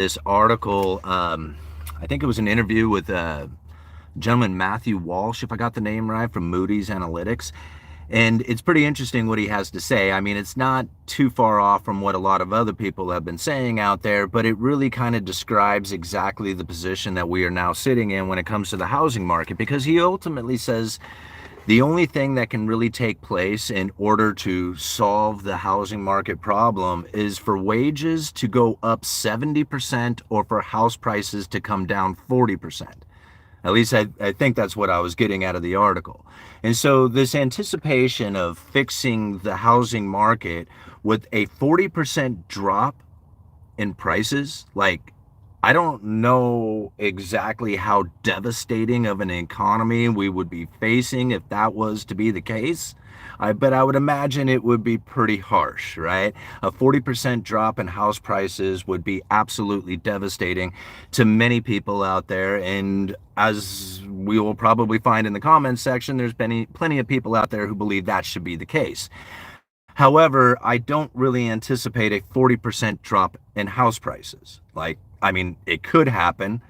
this article. I think it was an interview with gentleman Matthew Walsh, if I got the name right, from Moody's Analytics. And it's pretty interesting what he has to say. I mean, it's not too far off from what a lot of other people have been saying out there, but it really kind of describes exactly the position that we are now sitting in when it comes to the housing market, because he ultimately says the only thing that can really take place in order to solve the housing market problem is for wages to go up 70% or for house prices to come down 40%. At least I think that's what I was getting out of the article. And so this anticipation of fixing the housing market with a 40% drop in prices, like, I don't know exactly how devastating of an economy we would be facing if that was to be the case. But I would imagine it would be pretty harsh, right? A 40% drop in house prices would be absolutely devastating to many people out there. And as we will probably find in the comments section, there's plenty of people out there who believe that should be the case. However, I don't really anticipate a 40% drop in house prices. I mean, it could happen,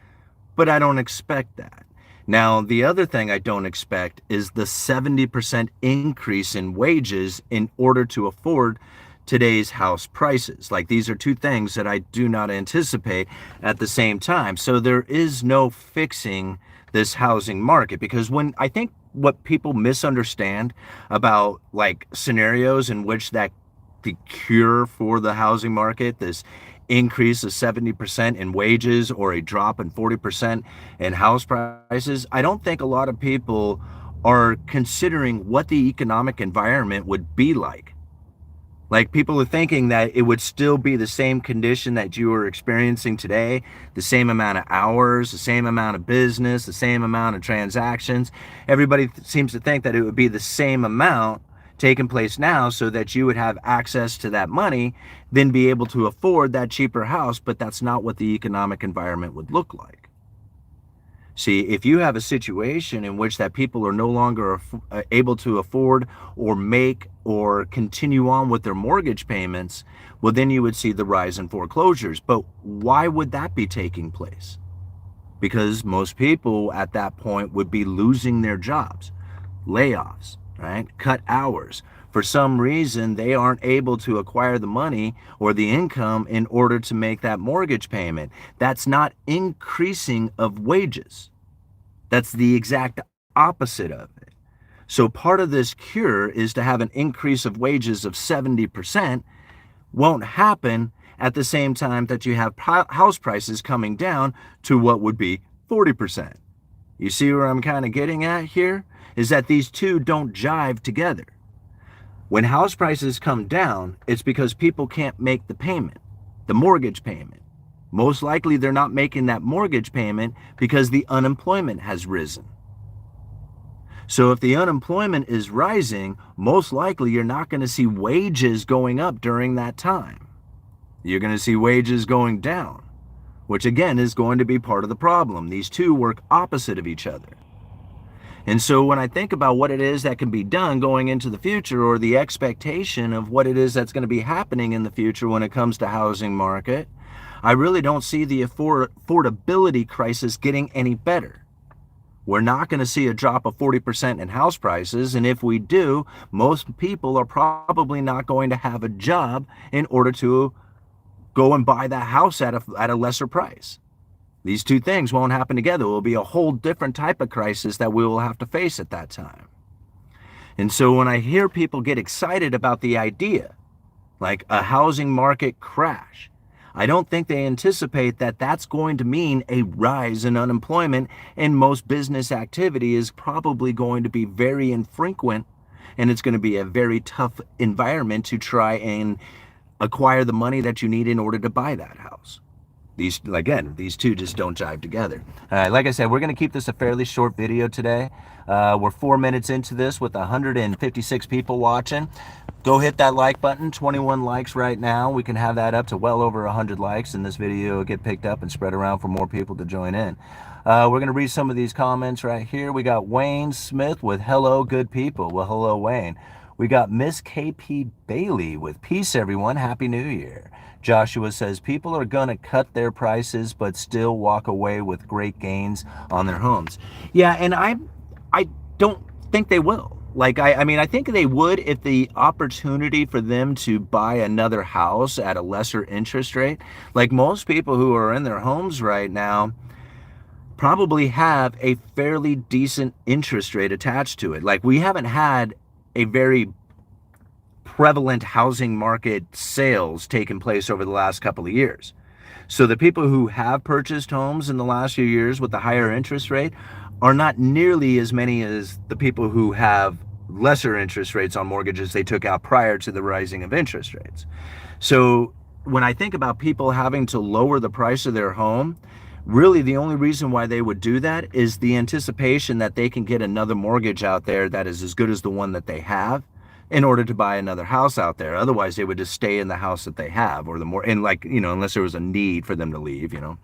but I don't expect that. Now, the other thing I don't expect is the 70% increase in wages in order to afford today's house prices. Like, these are two things that I do not anticipate at the same time. So there is no fixing this housing market, because when I think what people misunderstand about like scenarios in which that the cure for the housing market, this increase of 70% in wages or a drop in 40% in house prices, I don't think a lot of people are considering what the economic environment would be like. Like, people are thinking that it would still be the same condition that you are experiencing today, the same amount of hours, the same amount of business, the same amount of transactions. Everybody seems to think that it would be the same amount taking place now so that you would have access to that money, then be able to afford that cheaper house, but that's not what the economic environment would look like. See, if you have a situation in which that people are no longer able to afford or make or continue on with their mortgage payments, well, then you would see the rise in foreclosures. But why would that be taking place? Because most people at that point would be losing their jobs, layoffs, right? Cut hours. For some reason, they aren't able to acquire the money or the income in order to make that mortgage payment. That's not increasing of wages. That's the exact opposite of it. So part of this cure is to have an increase of wages of 70%. Won't happen at the same time that you have house prices coming down to what would be 40%. You see where I'm kind of getting at here? Is that these two don't jive together. When house prices come down, it's because people can't make the payment, the mortgage payment. Most likely they're not making that mortgage payment because the unemployment has risen. So if the unemployment is rising, most likely you're not going to see wages going up during that time. You're going to see wages going down, which again is going to be part of the problem. These two work opposite of each other. And so when I think about what it is that can be done going into the future, or the expectation of what it is that's going to be happening in the future when it comes to housing market, I really don't see the affordability crisis getting any better. We're not going to see a drop of 40% in house prices, and if we do, most people are probably not going to have a job in order to go and buy that house at a lesser price. These two things won't happen together. It will be a whole different type of crisis that we will have to face at that time. And so when I hear people get excited about the idea, like a housing market crash, I don't think they anticipate that that's going to mean a rise in unemployment, and most business activity is probably going to be very infrequent, and it's going to be a very tough environment to try and acquire the money that you need in order to buy that house. These two just don't jive together. Like I said, we're going to keep this a fairly short video today. We're 4 minutes into this with 156 people watching. Go hit that like button. 21 likes right now. We can have that up to well over 100 likes, and this video will get picked up and spread around for more people to join in. We're going to read some of these comments right here. We got Wayne Smith with hello, good people. Well, hello, Wayne. We got Miss KP Bailey with peace, everyone. Happy New Year. Joshua says people are going to cut their prices but still walk away with great gains on their homes. Yeah, and I don't think they will. Like, I mean, I think they would if the opportunity for them to buy another house at a lesser interest rate. Like most people who are in their homes right now probably have a fairly decent interest rate attached to it. Like, we haven't had a very prevalent housing market sales taking place over the last couple of years. So the people who have purchased homes in the last few years with the higher interest rate are not nearly as many as the people who have lesser interest rates on mortgages they took out prior to the rising of interest rates. So when I think about people having to lower the price of their home, really the only reason why they would do that is the anticipation that they can get another mortgage out there that is as good as the one that they have in order to buy another house out there. Otherwise, they would just stay in the house that they have, or the more, and like, you know, unless there was a need for them to leave, you know.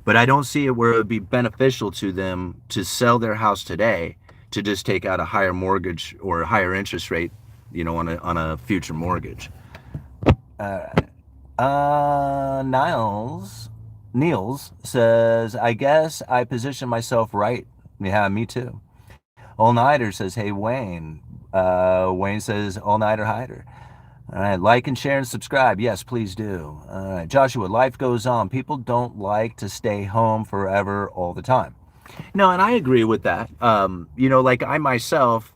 But I don't see it where it would be beneficial to them to sell their house today to just take out a higher mortgage or a higher interest rate, you know, on a future mortgage. Niels says, I guess I position myself right. Yeah, me too. All-Nighter says, hey, Wayne. Wayne says, All-Nighter Hider. All right, like and share and subscribe. Yes, please do. All right, Joshua, life goes on. People don't like to stay home forever all the time. No, and I agree with that. You know, like I myself,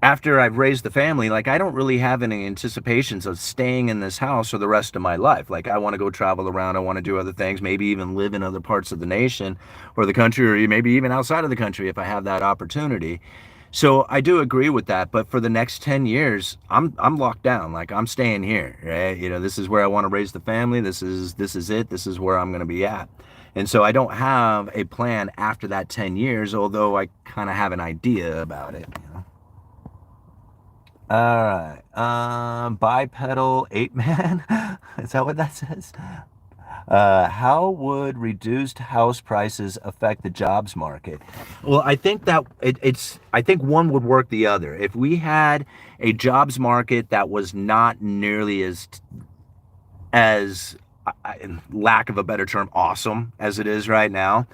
after I've raised the family, like I don't really have any anticipations of staying in this house for the rest of my life. Like I want to go travel around, I want to do other things, maybe even live in other parts of the nation or the country, or maybe even outside of the country if I have that opportunity. So I do agree with that, but for the next 10 years, I'm locked down. Like I'm staying here, right? You know, this is where I want to raise the family. This is it. This is where I'm going to be at. And so I don't have a plan after that 10 years, although I kind of have an idea about it, you know. All right. Bipedal 8-man. Is that what that says? How would reduced house prices affect the jobs market? Well, I think that I think one would work the other. If we had a jobs market that was not nearly as lack of a better term, awesome as it is right now,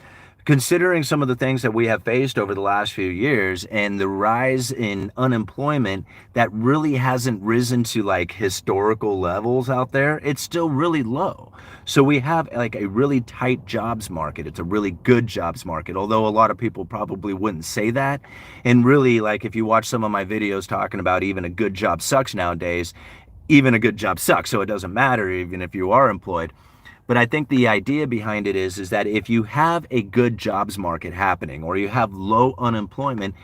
considering some of the things that we have faced over the last few years and the rise in unemployment that really hasn't risen to like historical levels out there, it's still really low. So we have like a really tight jobs market. It's a really good jobs market, although a lot of people probably wouldn't say that. And really, like if you watch some of my videos talking about even a good job sucks nowadays, even a good job sucks. So it doesn't matter even if you are employed. But I think the idea behind it is that if you have a good jobs market happening or you have low unemployment,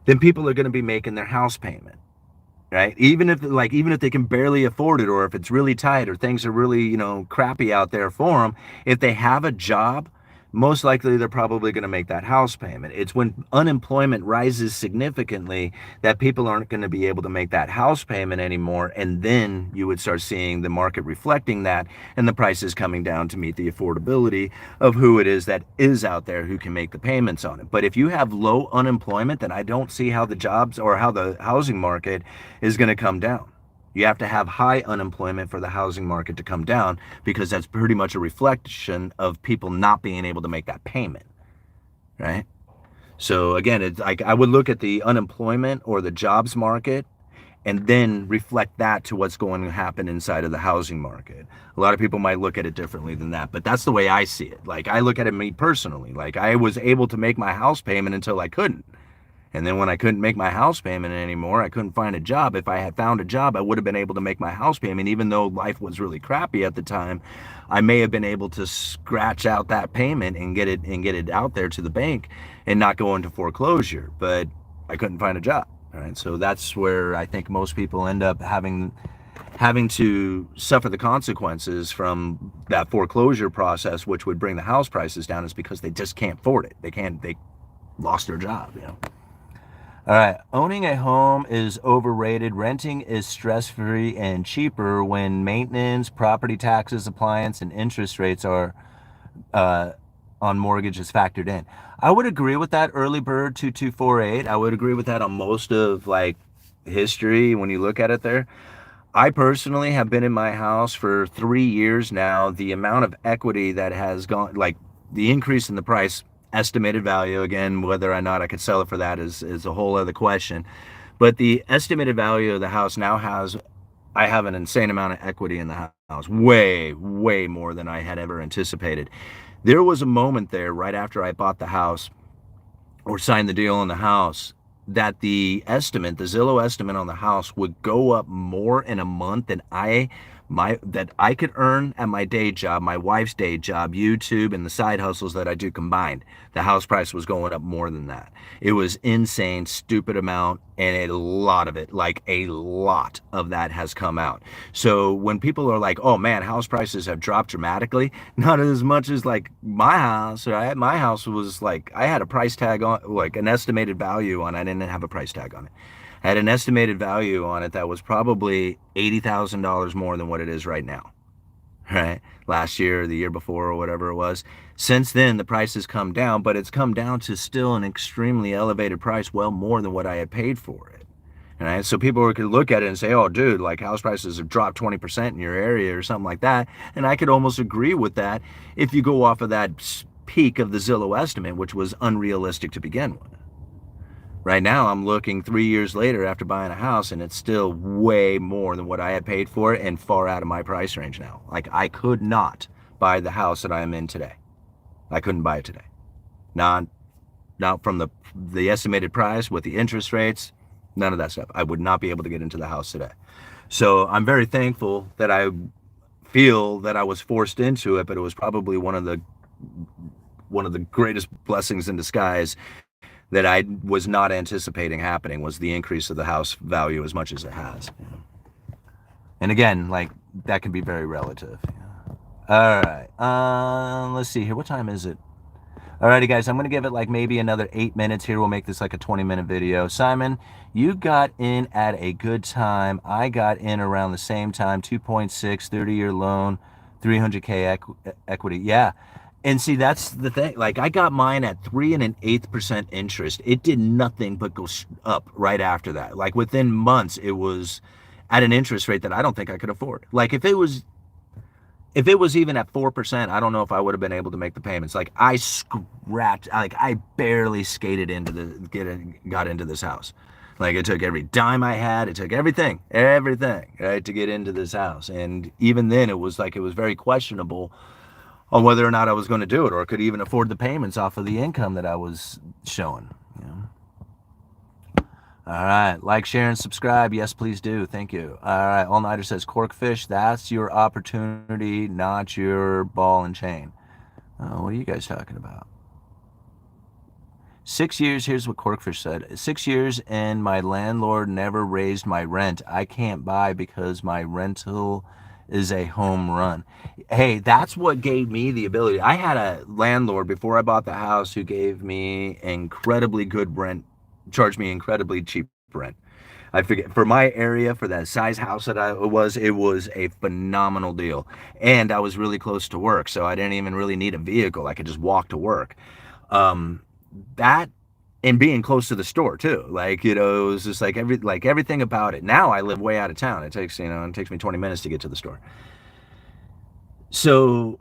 then people are going to be making their house payment, right? Even if they can barely afford it, or if it's really tight or things are really, you know, crappy out there for them, if they have a job, most likely they're probably going to make that house payment. It's when unemployment rises significantly that people aren't going to be able to make that house payment anymore, and then you would start seeing the market reflecting that and the prices coming down to meet the affordability of who it is that is out there who can make the payments on it. But if you have low unemployment, then I don't see how the jobs or how the housing market is going to come down. You have to have high unemployment for the housing market to come down, because that's pretty much a reflection of people not being able to make that payment, right? So again, it's like I would look at the unemployment or the jobs market and then reflect that to what's going to happen inside of the housing market. A lot of people might look at it differently than that, but that's the way I see it. Like I look at it me personally, like I was able to make my house payment until I couldn't. And then when I couldn't make my house payment anymore, I couldn't find a job. If I had found a job, I would have been able to make my house payment. Even though life was really crappy at the time, I may have been able to scratch out that payment and get it out there to the bank and not go into foreclosure. But I couldn't find a job. All right. So that's where I think most people end up having to suffer the consequences from that foreclosure process, which would bring the house prices down, is because they just can't afford it. They lost their job, you know. All right, owning a home is overrated. Renting is stress-free and cheaper when maintenance, property taxes, appliance, and interest rates are on mortgages factored in. I would agree with that, Early Bird 2248. I would agree with that on most of like history when you look at it there. I personally have been in my house for 3 years now. The amount of equity that has gone, like the increase in the price, estimated value, again, whether or not I could sell it for that is a whole other question. But the estimated value of the house now has, I have an insane amount of equity in the house, way, way more than I had ever anticipated. There was a moment there right after I bought the house or signed the deal on the house that the estimate, the Zillow estimate on the house would go up more in a month than I could earn at my day job, my wife's day job, YouTube, and the side hustles that I do combined. The house price was going up more than that. It was insane, stupid amount, and a lot of it, like a lot of that has come out. So when people are like, oh man, house prices have dropped dramatically, not as much as like my house, right? My house was like, I had a price tag on, like an estimated value on, I didn't have a price tag on it. I had an estimated value on it that was probably $80,000 more than what it is right now, right? Last year, the year before, or whatever it was. Since then, the price has come down, but it's come down to still an extremely elevated price, well more than what I had paid for it. Right? So people could look at it and say, oh, dude, like house prices have dropped 20% in your area or something like that. And I could almost agree with that if you go off of that peak of the Zillow estimate, which was unrealistic to begin with. Right now, I'm looking 3 years later after buying a house, and it's still way more than what I had paid for it and far out of my price range now. Like, I could not buy the house that I am in today. I couldn't buy it today. Not from the estimated price with the interest rates, none of that stuff. I would not be able to get into the house today. So I'm very thankful that I feel that I was forced into it, but it was probably one of the greatest blessings in disguise that I was not anticipating happening, was the increase of the house value as much as it has. And again, like, that can be very relative. All right, let's see here. What time is it? Alrighty, guys, I'm going to give it like maybe another 8 minutes here. We'll make this like a 20-minute video. Simon, you got in at a good time. I got in around the same time, 2.6, 30-year loan, 300K equity. Yeah. And see, that's the thing. Like, I got mine at 3 1/8% interest. It did nothing but go up right after that. Like, within months, it was at an interest rate that I don't think I could afford. Like, if it was even at 4%, I don't know if I would have been able to make the payments. Like, I barely skated got into this house. Like, it took every dime I had. It took everything, right, to get into this house. And even then, it was very questionable on whether or not I was going to do it or could even afford the payments off of the income that I was showing. You know? All right, like, share, and subscribe. Yes, please do. Thank you. All right, All Nighter says, Corkfish, that's your opportunity, not your ball and chain. What are you guys talking about? 6 years, here's what Corkfish said. 6 years and my landlord never raised my rent. I can't buy because my rental is a home run. Hey, that's what gave me the ability. I had a landlord before I bought the house who gave me incredibly good rent, charged me incredibly cheap rent. I forget, for my area, for that size house that it was a phenomenal deal. And I was really close to work, so I didn't even really need a vehicle. I could just walk to work. That, and being close to the store too, like, it was just like everything about it. Now I live way out of town. It takes me 20 minutes to get to the store. So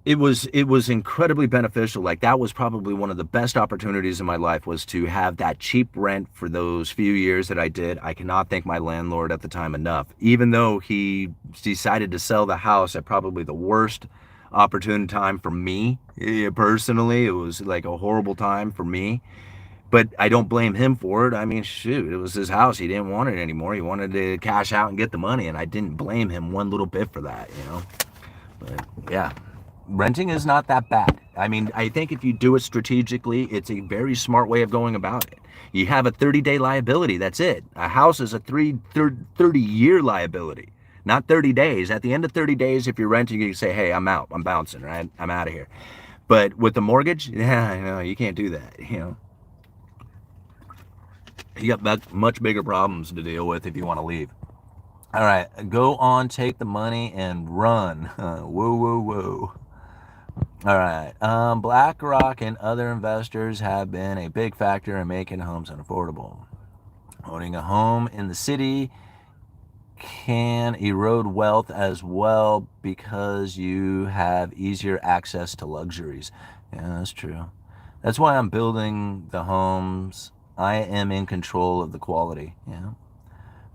it was incredibly beneficial. Like, that was probably one of the best opportunities in my life, was to have that cheap rent for those few years that I did. I cannot thank my landlord at the time enough, even though he decided to sell the house at probably the worst opportune time for me. Personally, it was like a horrible time for me, but I don't blame him for it. I mean, shoot, it was his house. He didn't want it anymore. He wanted to cash out and get the money, and I didn't blame him one little bit for that, But yeah, renting is not that bad. I mean, I think if you do it strategically, it's a very smart way of going about it. You have a 30-day liability. That's it. A house is a 30-year liability. Not 30 days. At the end of 30 days, if you're renting, you say, hey, I'm out. I'm bouncing, right? I'm out of here. But with the mortgage, yeah, you can't do that, You got much bigger problems to deal with if you want to leave. All right, go on, take the money, and run. Whoa, whoa, whoa. All right, BlackRock and other investors have been a big factor in making homes unaffordable. Owning a home in the city can erode wealth as well because you have easier access to luxuries. Yeah, that's true. That's why I'm building the homes. I am in control of the quality. Yeah.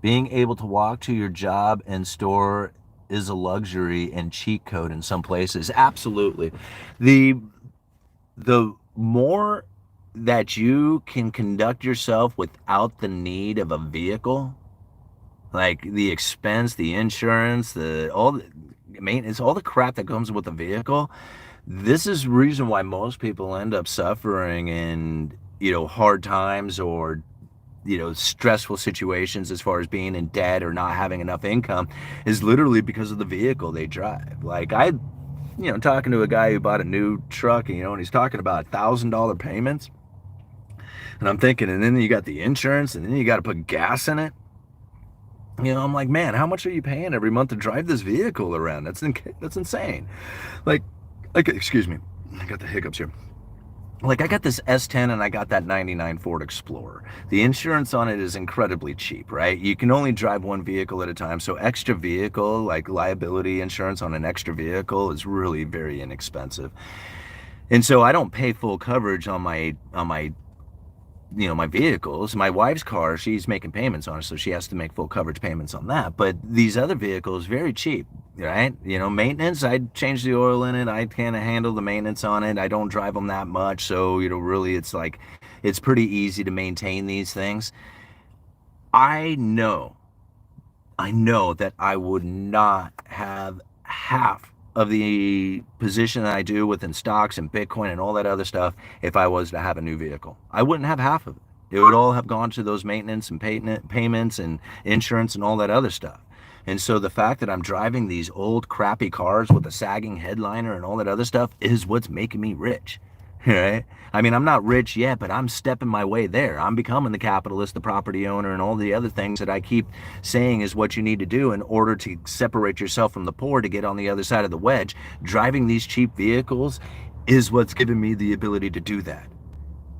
Being able to walk to your job and store is a luxury and cheat code in some places. Absolutely. The the more that you can conduct yourself without the need of a vehicle, like the expense, the insurance, the all the maintenance, all the crap that comes with a vehicle, this is the reason why most people end up suffering in, hard times or, stressful situations as far as being in debt or not having enough income is literally because of the vehicle they drive. Like talking to a guy who bought a new truck, and he's talking about $1,000 payments. And I'm thinking, and then you got the insurance and then you got to put gas in it. I'm like, man, how much are you paying every month to drive this vehicle around? That's insane. Like, excuse me, I got the hiccups here. Like, I got this S10 and I got that 99 Ford Explorer. The insurance on it is incredibly cheap, right? You can only drive one vehicle at a time. So extra vehicle, like liability insurance on an extra vehicle is really very inexpensive. And so I don't pay full coverage on my vehicles. My wife's car, she's making payments on it, so she has to make full coverage payments on that. But these other vehicles, very cheap, right? Maintenance, I change the oil in it. I kind of handle the maintenance on it. I don't drive them that much, so really it's pretty easy to maintain these things. I know that I would not have half of the position that I do within stocks and Bitcoin and all that other stuff if I was to have a new vehicle. I wouldn't have half of it. It would all have gone to those maintenance and payments and insurance and all that other stuff. And so the fact that I'm driving these old crappy cars with a sagging headliner and all that other stuff is what's making me rich. Right? I mean, I'm not rich yet, but I'm stepping my way there. I'm becoming the capitalist, the property owner, and all the other things that I keep saying is what you need to do in order to separate yourself from the poor to get on the other side of the wedge. Driving these cheap vehicles is what's given me the ability to do that.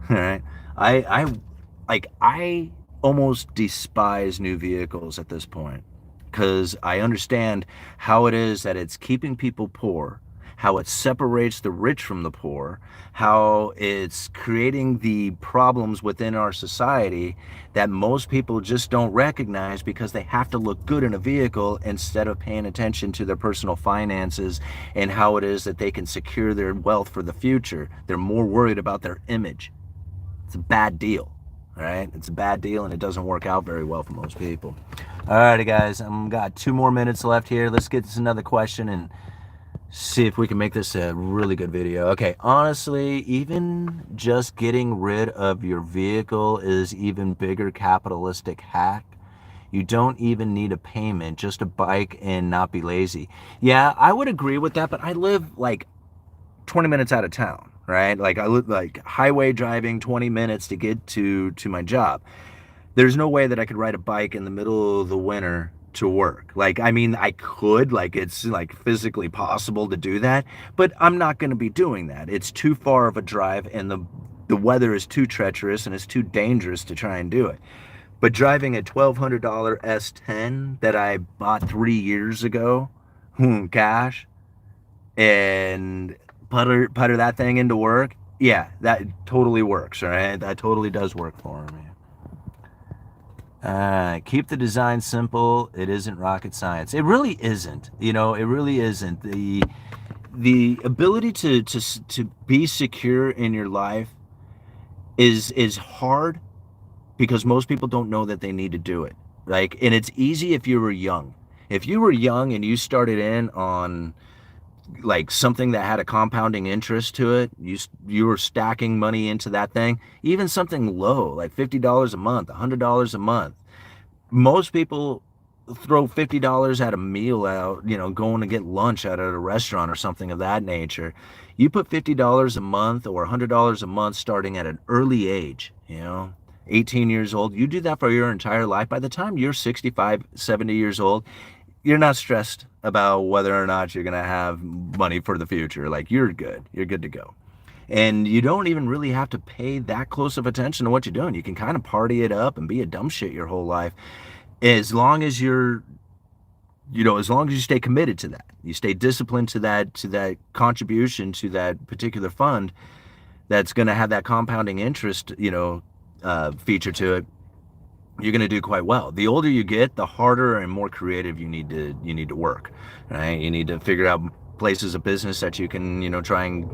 All right? I almost despise new vehicles at this point because I understand how it is that it's keeping people poor, how it separates the rich from the poor, how it's creating the problems within our society that most people just don't recognize because they have to look good in a vehicle instead of paying attention to their personal finances and how it is that they can secure their wealth for the future. They're more worried about their image. It's a bad deal. All right, it's a bad deal and it doesn't work out very well for most people. All righty, guys, I've got 2 more minutes left here. Let's get to another question and see if we can make this a really good video. Okay, honestly, even just getting rid of your vehicle is even bigger capitalistic hack. You don't even need a payment, just a bike and not be lazy. Yeah, I would agree with that, but I live like 20 minutes out of town, right? Like I live like highway driving 20 minutes to get to my job. There's no way that I could ride a bike in the middle of the winter to work. Like, I mean, I could, like, it's like physically possible to do that, but I'm not going to be doing that. It's too far of a drive and the weather is too treacherous and it's too dangerous to try and do it. But driving a $1,200 S10 that I bought 3 years ago, cash, and putter that thing into work, yeah, that totally works, right? That totally does work for me. Keep the design simple. It isn't rocket science. It really isn't. It really isn't. The ability to be secure in your life is hard because most people don't know that they need to do it. Like, and it's easy if you were young. If you were young and you started in on like something that had a compounding interest to it, you were stacking money into that thing, even something low like $50 a month, $100 a month. Most people throw $50 at a meal out, going to get lunch out at a restaurant or something of that nature. You put $50 a month or $100 a month starting at an early age, 18 years old. You do that for your entire life. By the time you're 65, 70 years old, you're not stressed about whether or not you're going to have money for the future. Like, you're good to go. And you don't even really have to pay that close of attention to what you're doing. You can kind of party it up and be a dumb shit your whole life, as long as as long as you stay committed to that, you stay disciplined to that contribution to that particular fund that's going to have that compounding interest, feature to it. You're going to do quite well. The older you get, the harder and more creative you need to work, right? You need to figure out places of business that you can, try and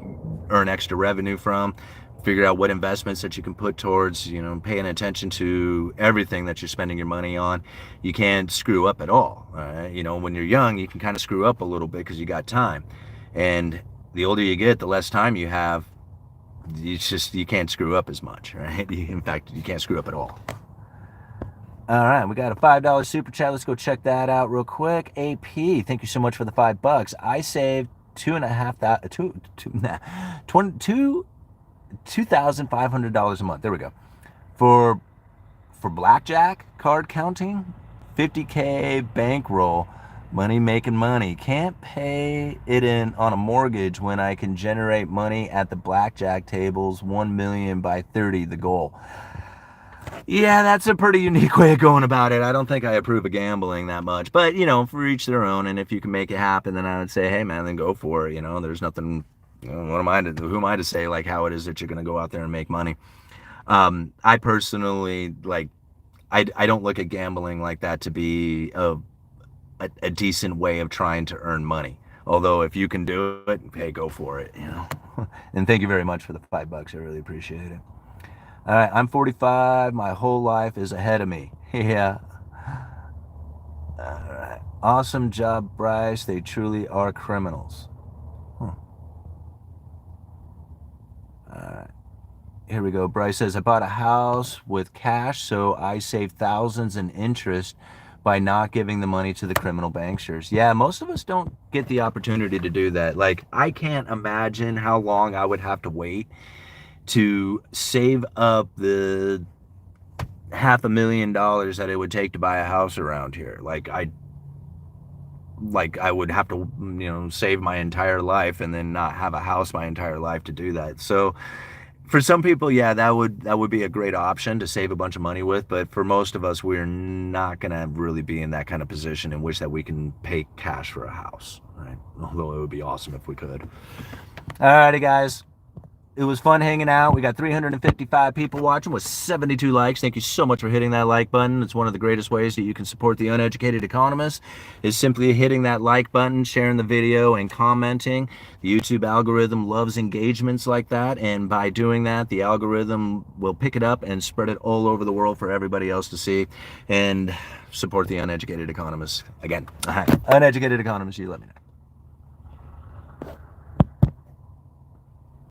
earn extra revenue from, figure out what investments that you can put towards, paying attention to everything that you're spending your money on. You can't screw up at all. When you're young, you can kind of screw up a little bit because you got time. And the older you get, the less time you have. You can't screw up as much, right? In fact, you can't screw up at all. All right, we got a $5 super chat. Let's go check that out real quick. AP, thank you so much for the $5. I saved $2,500 a month. There we go. For blackjack card counting, 50K bankroll, money making money. Can't pay it in on a mortgage when I can generate money at the blackjack tables. 1 million by 30, the goal. Yeah, that's a pretty unique way of going about it. I don't think I approve of gambling that much, but for each their own. And if you can make it happen, then I would say, hey man, then go for it. There's nothing. Who am I to say like how it is that you're going to go out there and make money? I personally I don't look at gambling like that to be a decent way of trying to earn money. Although if you can do it, hey, go for it. And thank you very much for the $5. I really appreciate it. All right, I'm 45. My whole life is ahead of me. Yeah. All right. Awesome job, Bryce. They truly are criminals. All right. Here we go. Bryce says, I bought a house with cash, so I saved thousands in interest by not giving the money to the criminal banksters. Yeah, most of us don't get the opportunity to do that. Like, I can't imagine how long I would have to wait to save up the $500,000 that it would take to buy a house around here. I would have to, save my entire life and then not have a house my entire life to do that. So for some people, yeah, that would be a great option to save a bunch of money with. But for most of us, we're not going to really be in that kind of position in which that we can pay cash for a house, right? Although it would be awesome if we could. All righty, guys. It was fun hanging out. We got 355 people watching with 72 likes. Thank you so much for hitting that like button. It's one of the greatest ways that you can support the Uneducated Economist is simply hitting that like button, sharing the video, and commenting. The YouTube algorithm loves engagements like that, and by doing that, the algorithm will pick it up and spread it all over the world for everybody else to see and support the Uneducated Economist. Again, Uneducated Economist, you let me know.